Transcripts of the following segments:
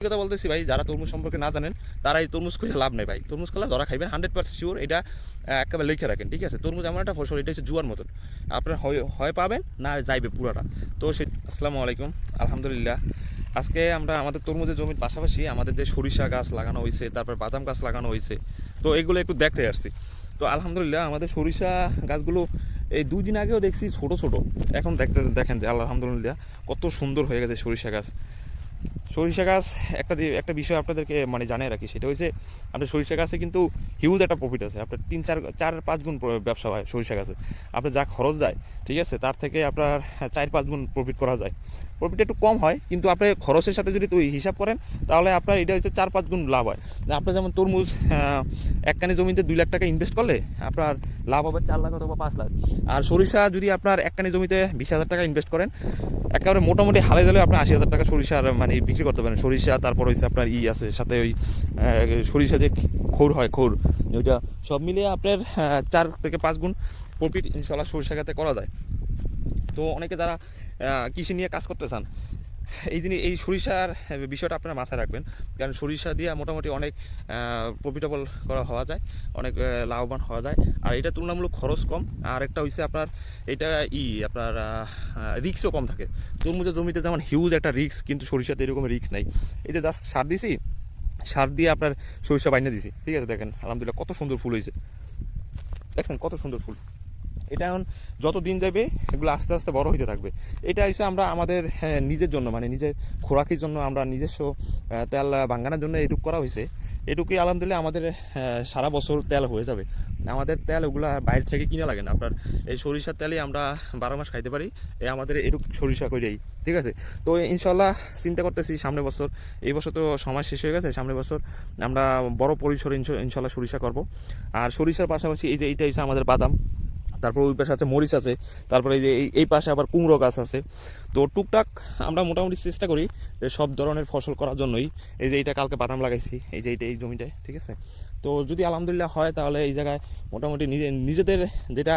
কথা বলতেছি ভাই, যারা তরমুজ সম্পর্কে না জানেন তারা এই তরমুজ করে লাভ নেই ভাই। তরমুজ খেলে ধরা খাইবেন 100% শিওর, এটা একেবারে লিখে রাখেন, ঠিক আছে? তরমুজ এমন একটা ফসল, এটা হচ্ছে জুয়ার মতন, আপনার হয় পাবেন না যাইবে পুরাটা। তো সেই আসসালামু আলাইকুম, আলহামদুলিল্লাহ। আজকে আমরা আমাদের তরমুজের জমির পাশাপাশি আমাদের যে সরিষা গাছ লাগানো হয়েছে, তারপর বাদাম গাছ লাগানো হয়েছে, তো এগুলো একটু দেখতে আসছি। তো আলহামদুলিল্লাহ আমাদের সরিষা গাছগুলো এই 2 দিন আগেও দেখছি ছোট ছোট, এখন দেখেন যে আলহামদুলিল্লাহ কত সুন্দর হয়ে গেছে সরিষা গাছ। সরিষা গাছ একটা বিষয় আপনাদেরকে মানে জানিয়ে রাখি, সেটা হচ্ছে আপনার সরিষা গাছে কিন্তু হিউজ একটা প্রফিট আছে। আপনার 3-4-5 গুণ ব্যবসা হয় সরিষা গাছে। আপনার যা খরচ যায়, ঠিক আছে, তার থেকে আপনার 4-5 গুণ প্রফিট করা যায়। প্রফিট একটু কম হয়, কিন্তু আপনি খরচের সাথে যদি হিসাব করেন তাহলে আপনার এটা হচ্ছে 4-5 গুণ লাভ হয়। আপনার যেমন তরমুজ একখানি জমিতে 2 লাখ টাকা ইনভেস্ট করলে আপনার লাভ হবে 4 লাখ অথবা 5 লাখ। আর সরিষা যদি আপনার একখানি জমিতে 20,000 টাকা ইনভেস্ট করেন, একেবারে মোটামুটি হালে দিলেও আপনি 80,000 টাকা সরিষার মানে বিক্রি করতে পারেন। সরিষা, তারপর হচ্ছে আপনার আছে সাথে ওই সরিষা যে খৌর হয়, খৌর, ওইটা সব মিলিয়ে আপনার 4 থেকে 5 গুণ প্রফিট ইনশাল্লাহ সরিষা খাতে করা যায়। তো অনেকে যারা কৃষি নিয়ে কাজ করতে চান, এই সরিষার বিষয়টা আপনারা মাথায় রাখবেন, কারণ সরিষা দিয়ে মোটামুটি অনেক প্রফিটেবল হওয়া যায়, অনেক লাভবান হওয়া যায়। আর এটা তুলনামূলক খরচ কম, আর একটা হচ্ছে আপনার এটা আপনার রিস্কও কম থাকে। তরমুজের জমিতে যেমন হিউজ একটা রিস্ক, কিন্তু সরিষাতে এরকম রিস্ক নাই। এই যে জাস্ট সার দিছি, সার দিয়ে আপনার সরিষা বাইনে দিছি, ঠিক আছে? দেখেন আলহামদুলিল্লাহ কত সুন্দর ফুল হয়েছে, দেখছেন কত সুন্দর ফুল। এটা এখন যত দিন যাবে এগুলো আস্তে আস্তে বড় হইতে থাকবে। এটা হচ্ছে আমরা আমাদের নিজের জন্য, মানে নিজের খোরাকির জন্য, আমরা নিজস্ব তেল ভাঙ্গানোর জন্য এটুকু করা হয়েছে। এটুকুই আলহামদুলিল্লাহ আমাদের সারা বছর তেল হয়ে যাবে। আমাদের তেল ওগুলা বাইরে থেকে কিনা লাগে না। আপনার এই সরিষার তেলই আমরা 12 মাস খাইতে পারি, আমাদের এটুকু সরিষা করেই, ঠিক আছে? তো ইনশাল্লাহ চিন্তা করতেছি সামনের বছর, এই বছর তো সময় শেষ হয়ে গেছে, সামনের বছর আমরা বড় পরিসরে ইনশাল্লাহ সরিষা করব। আর সরিষার পাশাপাশি এই যে এইটা হচ্ছে আমাদের বাদাম, তারপর ওই পাশে আছে মরিচ আছে, তারপরে এই যে এই পাশে আবার কুমড়ো গাছ আছে। তো টুকটাক আমরা মোটামুটি চেষ্টা করি যে সব ধরনের ফসল করার জন্যই। এই যে এইটা কালকে বাদাম লাগাইছি, এই যে এইটা এই জমিটায়, ঠিক আছে? তো যদি আলহামদুলিল্লাহ হয় তাহলে এই জায়গায় মোটামুটি নিজেদের যেটা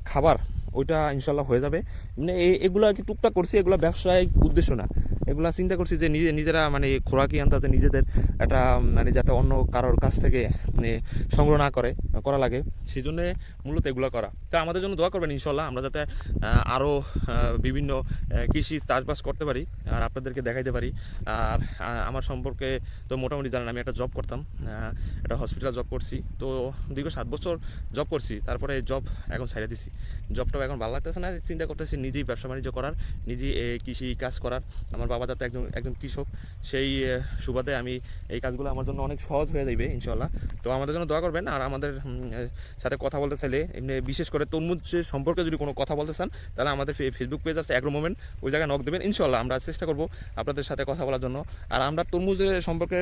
খাবার, ওইটা ইনশাল্লাহ হয়ে যাবে। মানে এগুলো আর কি টুকটাক করছি, এগুলো ব্যবসায়িক উদ্দেশ্য না। এগুলা চিন্তা করছি যে নিজেরা মানে খোরাকি আনতে নিজেদের একটা মানে যাতে অন্য কারোর কাছ থেকে মানে সংগ্রহ না করা লাগে, সেই জন্যে মূলত এগুলো করা। তা আমাদের জন্য দোয়া করবেন ইনশাল্লাহ, আমরা যাতে আরও বিভিন্ন কৃষি চাষবাস করতে পারি আর আপনাদেরকে দেখাইতে পারি। আর আমার সম্পর্কে তো মোটামুটি জানেন, আমি একটা জব করতাম, একটা হসপিটাল জব করছি। তো দীর্ঘ 7 বছর জব করছি, তারপরে জব এখন ছেড়ে দিছি। জবটাও এখন ভালো লাগতেছে না, চিন্তা করতেছি নিজেই ব্যবসা বাণিজ্য করার, নিজেই কৃষি কাজ করার। আমার বাবা যাতে একজন কৃষক, সেই সুবাদে আমি এই কাজগুলো আমার জন্য অনেক সহজ হয়ে যাবে ইনশাল্লাহ। তো আমাদের জন্য দোয়া করবেন। আর আমাদের সাথে কথা বলতে চাইলে, এমনি বিশেষ করে তরমুজ সম্পর্কে যদি কোনো কথা বলতে চান, তাহলে আমাদের ফেসবুক পেজ আছে অ্যাগ্রো মোমেন্ট, ওই জায়গায় নক দেবেন ইনশাল্লাহ, আমরা চেষ্টা করব আপনাদের সাথে কথা বলার জন্য। আর আমরা তরমুজের সম্পর্কে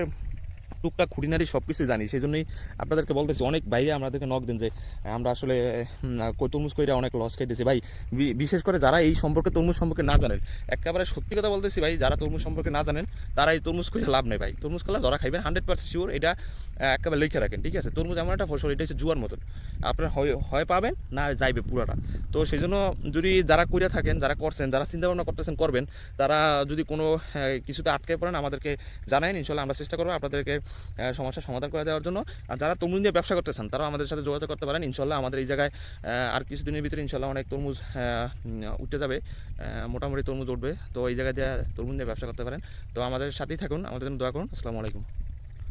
টুকটাক খুঁটিনাটি সব কিছু জানি, সেই জন্যই আপনাদেরকে বলতেছি। অনেক বাইরে আমাদেরকে নক দেন যে আমরা আসলে তরমুজ কইরা অনেক লস খাইতেছি ভাই। বিশেষ করে যারা এই সম্পর্কে তরমুজ সম্পর্কে না জানেন, একেবারে সত্যি কথা বলতেছি ভাই, যারা তরমুজ সম্পর্কে না জানেন তারা এই তরমুজ করে লাভ নেই ভাই। তরমুজ খেলে ধরা খাইবেন 100% শিওর, এটা একেবারে লিখে রাখেন, ঠিক আছে? তরমুজ এমন একটা ফসল, এটা হচ্ছে জুয়ার মতন, আপনার হয় পাবেন না যাইবে পুরাটা। তো সেই জন্য যদি যারা কইরা থাকেন, যারা করছেন, যারা চিন্তা ভাবনা করতেছেন করবেন, তারা যদি কোনো কিছুতে আটকে পড়েন আমাদেরকে জানাবেন, ইনশাল্লাহ আমরা চেষ্টা করবো আপনাদেরকে সমস্যার সমাধান করে দেওয়ার জন্য। আর যারা তরমুজ নিয়ে ব্যবসা করতে চান তারাও আমাদের সাথে যোগাযোগ করতে পারেন ইনশাল্লাহ। আমাদের এই জায়গায় আর কিছুদিনের ভিতরে ইনশাল্লাহ অনেক তরমুজ উঠতে যাবে, মোটামুটি তরমুজ উঠবে। তো এই জায়গায় দিয়ে তরমুজ নিয়ে ব্যবসা করতে পারেন। তো আমাদের সাথেই থাকুন, আমাদের জন্য দোয়া করুন। আসসালামু আলাইকুম।